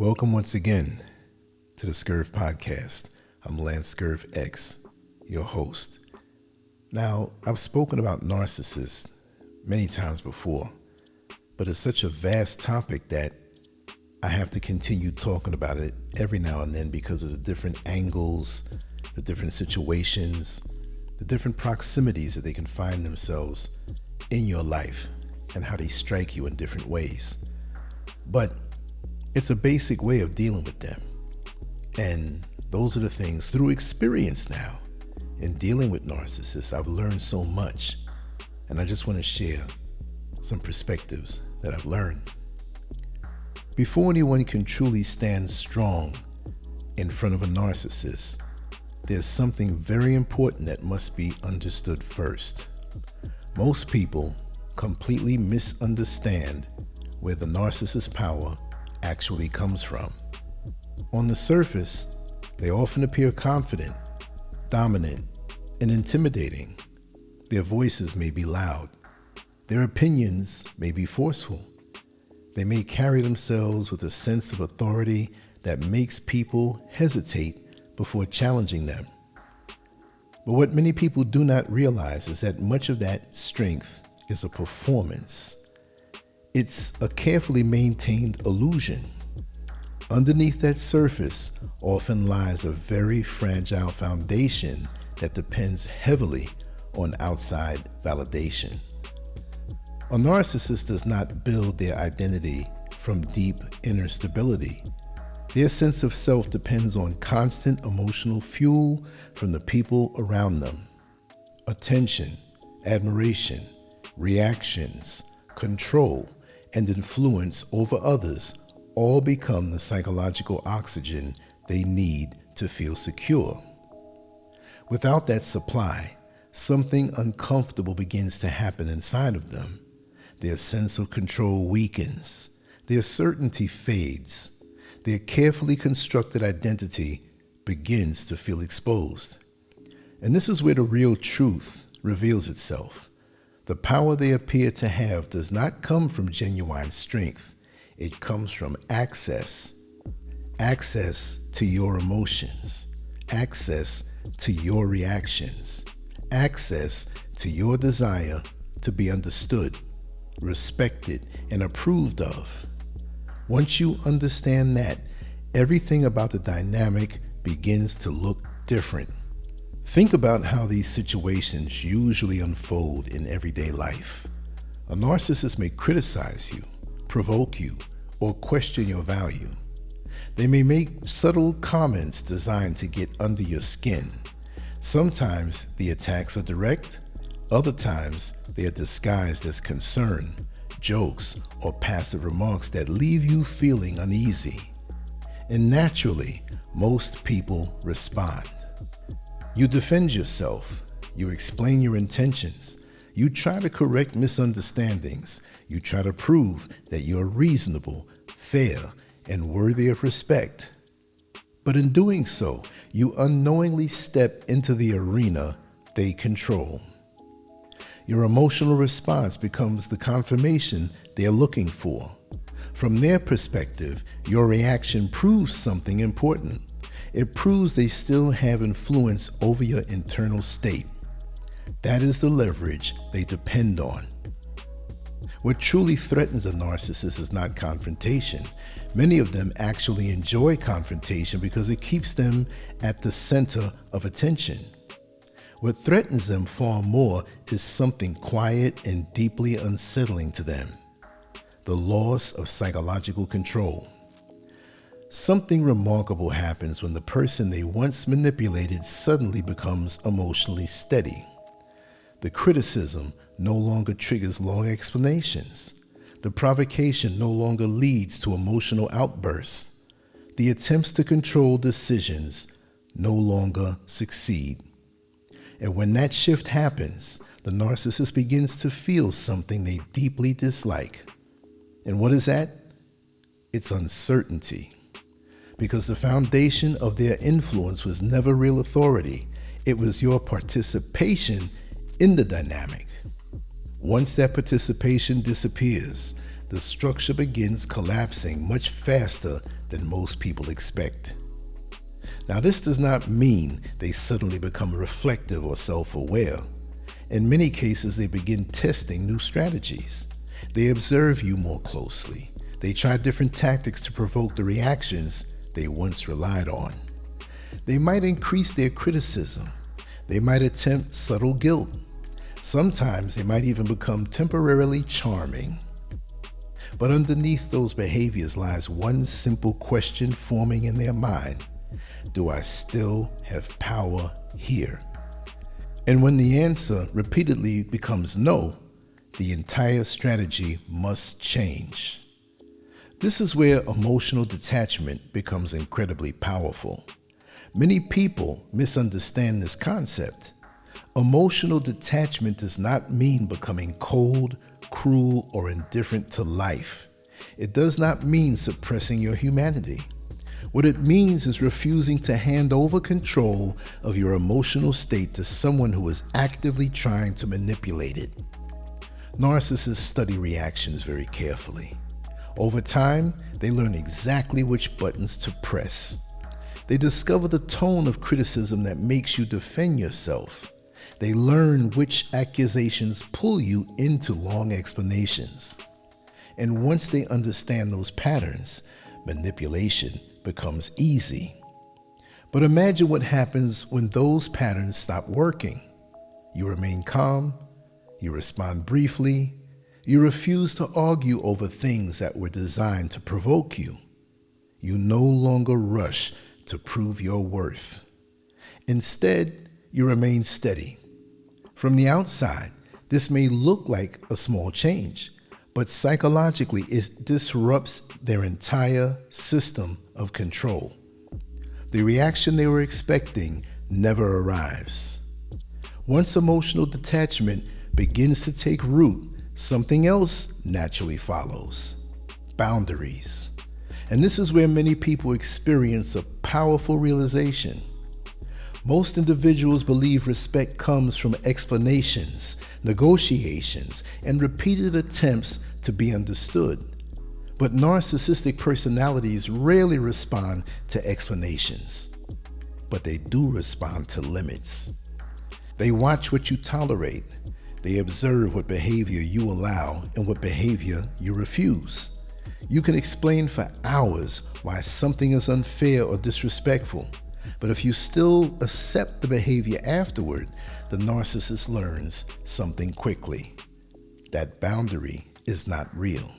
Welcome once again to the Scurv podcast. I'm Lance Scurv X, your host. Now, I've spoken about narcissists many times before, but it's such a vast topic that I have to continue talking about it every now and then because of the different angles, the different situations, the different proximities that they can find themselves in your life and how they strike you in different ways. But it's a basic way of dealing with them. And those are the things through experience now in dealing with narcissists. I've learned so much, and I just want to share some perspectives that I've learned. Before anyone can truly stand strong in front of a narcissist, there's something very important that must be understood first. Most people completely misunderstand where the narcissist's power actually comes from. On the surface, they often appear confident, dominant, and intimidating. Their voices may be loud. Their opinions may be forceful. They may carry themselves with a sense of authority that makes people hesitate before challenging them. But what many people do not realize is that much of that strength is a performance. It's a carefully maintained illusion. Underneath that surface often lies a very fragile foundation that depends heavily on outside validation. A narcissist does not build their identity from deep inner stability. Their sense of self depends on constant emotional fuel from the people around them. Attention, admiration, reactions, control, and influence over others all become the psychological oxygen they need to feel secure. Without that supply, something uncomfortable begins to happen inside of them. Their sense of control weakens. Their certainty fades. Their carefully constructed identity begins to feel exposed. And this is where the real truth reveals itself. The power they appear to have does not come from genuine strength. It comes from access to your emotions, access to your reactions, access to your desire to be understood, respected, and approved of. Once you understand that, everything about the dynamic begins to look different. Think about how these situations usually unfold in everyday life. A narcissist may criticize you, provoke you, or question your value. They may make subtle comments designed to get under your skin. Sometimes the attacks are direct, other times they are disguised as concern, jokes, or passive remarks that leave you feeling uneasy. And naturally, most people respond. You defend yourself. You explain your intentions. You try to correct misunderstandings. You try to prove that you're reasonable, fair, and worthy of respect. But in doing so, you unknowingly step into the arena they control. Your emotional response becomes the confirmation they're looking for. From their perspective, your reaction proves something important. It proves they still have influence over your internal state. That is the leverage they depend on. What truly threatens a narcissist is not confrontation. Many of them actually enjoy confrontation because it keeps them at the center of attention. What threatens them far more is something quiet and deeply unsettling to them: the loss of psychological control. Something remarkable happens when the person they once manipulated suddenly becomes emotionally steady. The criticism no longer triggers long explanations. The provocation no longer leads to emotional outbursts. The attempts to control decisions no longer succeed. And when that shift happens, the narcissist begins to feel something they deeply dislike. And what is that? It's uncertainty. Because the foundation of their influence was never real authority. It was your participation in the dynamic. Once that participation disappears, the structure begins collapsing much faster than most people expect. Now, this does not mean they suddenly become reflective or self-aware. In many cases, they begin testing new strategies. They observe you more closely. They try different tactics to provoke the reactions they once relied on. They might increase their criticism. They might attempt subtle guilt. Sometimes they might even become temporarily charming. But underneath those behaviors lies one simple question forming in their mind. Do I still have power here? And when the answer repeatedly becomes no, the entire strategy must change. This is where emotional detachment becomes incredibly powerful. Many people misunderstand this concept. Emotional detachment does not mean becoming cold, cruel, or indifferent to life. It does not mean suppressing your humanity. What it means is refusing to hand over control of your emotional state to someone who is actively trying to manipulate it. Narcissists study reactions very carefully. Over time, they learn exactly which buttons to press. They discover the tone of criticism that makes you defend yourself. They learn which accusations pull you into long explanations. And once they understand those patterns, manipulation becomes easy. But imagine what happens when those patterns stop working. You remain calm, you respond briefly, you refuse to argue over things that were designed to provoke you. You no longer rush to prove your worth. Instead, you remain steady. From the outside, this may look like a small change, but psychologically it disrupts their entire system of control. The reaction they were expecting never arrives. Once emotional detachment begins to take root, something else naturally follows: boundaries. And this is where many people experience a powerful realization. Most individuals believe respect comes from explanations, negotiations, and repeated attempts to be understood. But narcissistic personalities rarely respond to explanations, but they do respond to limits. They watch what you tolerate. They observe what behavior you allow and what behavior you refuse. You can explain for hours why something is unfair or disrespectful, but if you still accept the behavior afterward, the narcissist learns something quickly: that boundary is not real.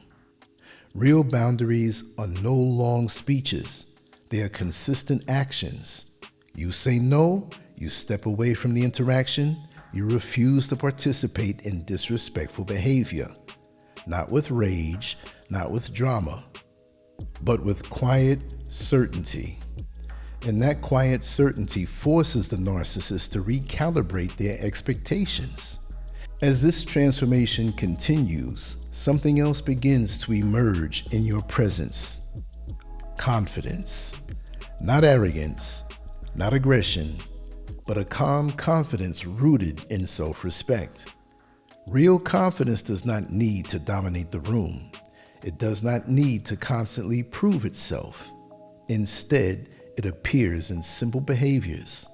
Real boundaries are no long speeches. They are consistent actions. You say no, you step away from the interaction, you refuse to participate in disrespectful behavior. Not with rage, not with drama, but with quiet certainty. And that quiet certainty forces the narcissist to recalibrate their expectations. As this transformation continues, something else begins to emerge in your presence: confidence. Not arrogance, not aggression, but a calm confidence rooted in self-respect. Real confidence does not need to dominate the room. It does not need to constantly prove itself. Instead, it appears in simple behaviors.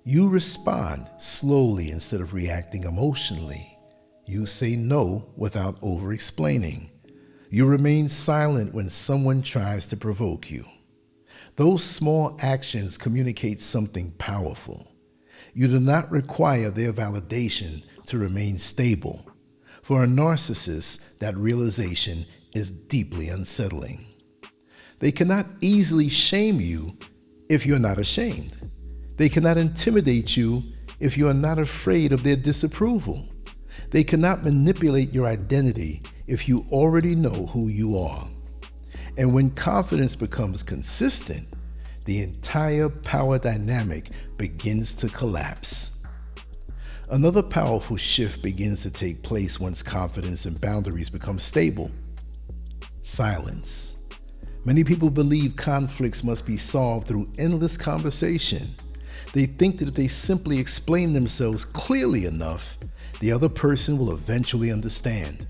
You respond slowly instead of reacting emotionally. You say no without over-explaining. You remain silent when someone tries to provoke you. Those small actions communicate something powerful. You do not require their validation to remain stable. For a narcissist, that realization is deeply unsettling. They cannot easily shame you if you're not ashamed. They cannot intimidate you if you are not afraid of their disapproval. They cannot manipulate your identity if you already know who you are. And when confidence becomes consistent, the entire power dynamic begins to collapse. Another powerful shift begins to take place once confidence and boundaries become stable: silence. Many people believe conflicts must be solved through endless conversation. They think that if they simply explain themselves clearly enough, the other person will eventually understand.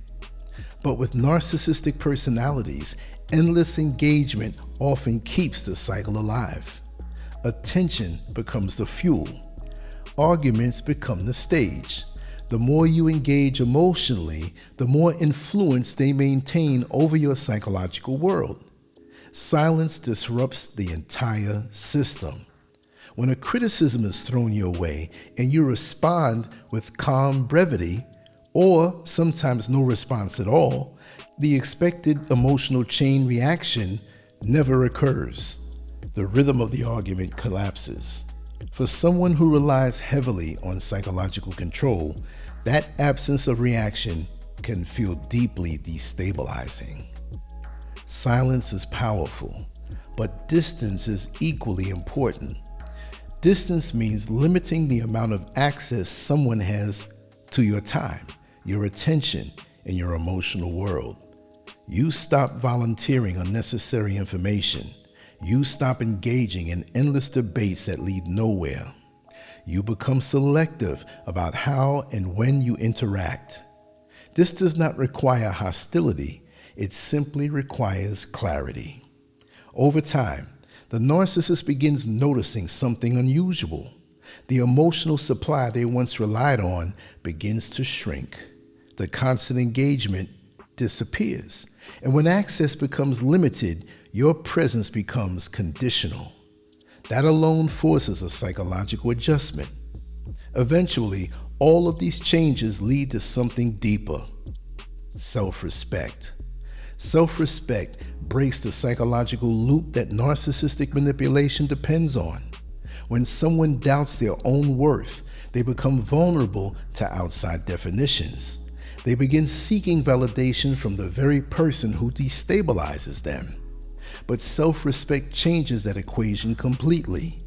But with narcissistic personalities, endless engagement often keeps the cycle alive. Attention becomes the fuel. Arguments become the stage. The more you engage emotionally, the more influence they maintain over your psychological world. Silence disrupts the entire system. When a criticism is thrown your way and you respond with calm brevity, or sometimes no response at all, the expected emotional chain reaction never occurs. The rhythm of the argument collapses. For someone who relies heavily on psychological control, that absence of reaction can feel deeply destabilizing. Silence is powerful, but distance is equally important. Distance means limiting the amount of access someone has to your time, your attention, and your emotional world. You stop volunteering unnecessary information. You stop engaging in endless debates that lead nowhere. You become selective about how and when you interact. This does not require hostility. It simply requires clarity. Over time, the narcissist begins noticing something unusual. The emotional supply they once relied on begins to shrink. The constant engagement disappears. And when access becomes limited, your presence becomes conditional. That alone forces a psychological adjustment. Eventually, all of these changes lead to something deeper: self-respect. Self-respect breaks the psychological loop that narcissistic manipulation depends on. When someone doubts their own worth, they become vulnerable to outside definitions. They begin seeking validation from the very person who destabilizes them. But self-respect changes that equation completely.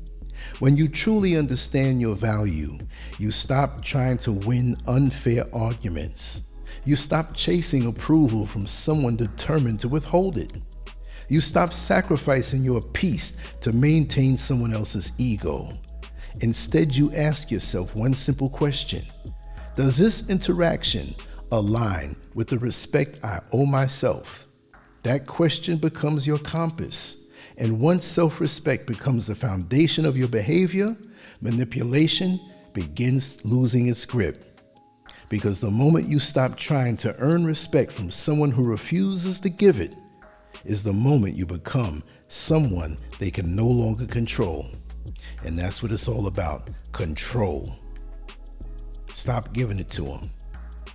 When you truly understand your value, you stop trying to win unfair arguments. You stop chasing approval from someone determined to withhold it. You stop sacrificing your peace to maintain someone else's ego. Instead, you ask yourself one simple question: does this interaction align with the respect I owe myself? That question becomes your compass. And once self-respect becomes the foundation of your behavior, manipulation begins losing its grip. Because the moment you stop trying to earn respect from someone who refuses to give it, is the moment you become someone they can no longer control. And that's what it's all about: control. Stop giving it to them.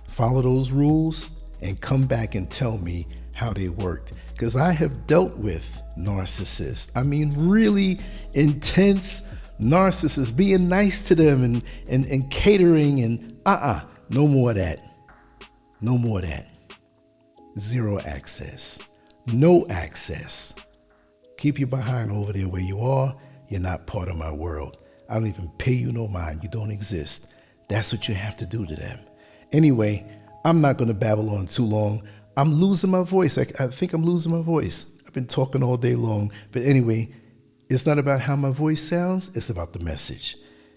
Follow those rules and come back and tell me how they worked. Because I have dealt with narcissists. I mean, really intense narcissists, being nice to them and catering and no more of that. No more of that. Zero access. No access. Keep your behind over there where you are. You're not part of my world. I don't even pay you no mind. You don't exist. That's what you have to do to them. Anyway, I'm not going to babble on too long. I'm losing my voice. I think I'm losing my voice. I've been talking all day long. But anyway, it's not about how my voice sounds. It's about the message.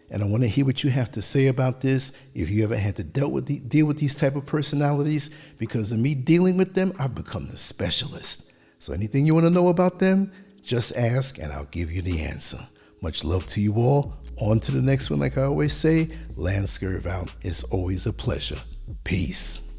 And I want to hear what you have to say about this. If you ever had to deal with these type of personalities, because of me dealing with them, I've become the specialist. So anything you want to know about them, just ask and I'll give you the answer. Much love to you all. On to the next one. Like I always say, Scurv out. It's always a pleasure. Peace.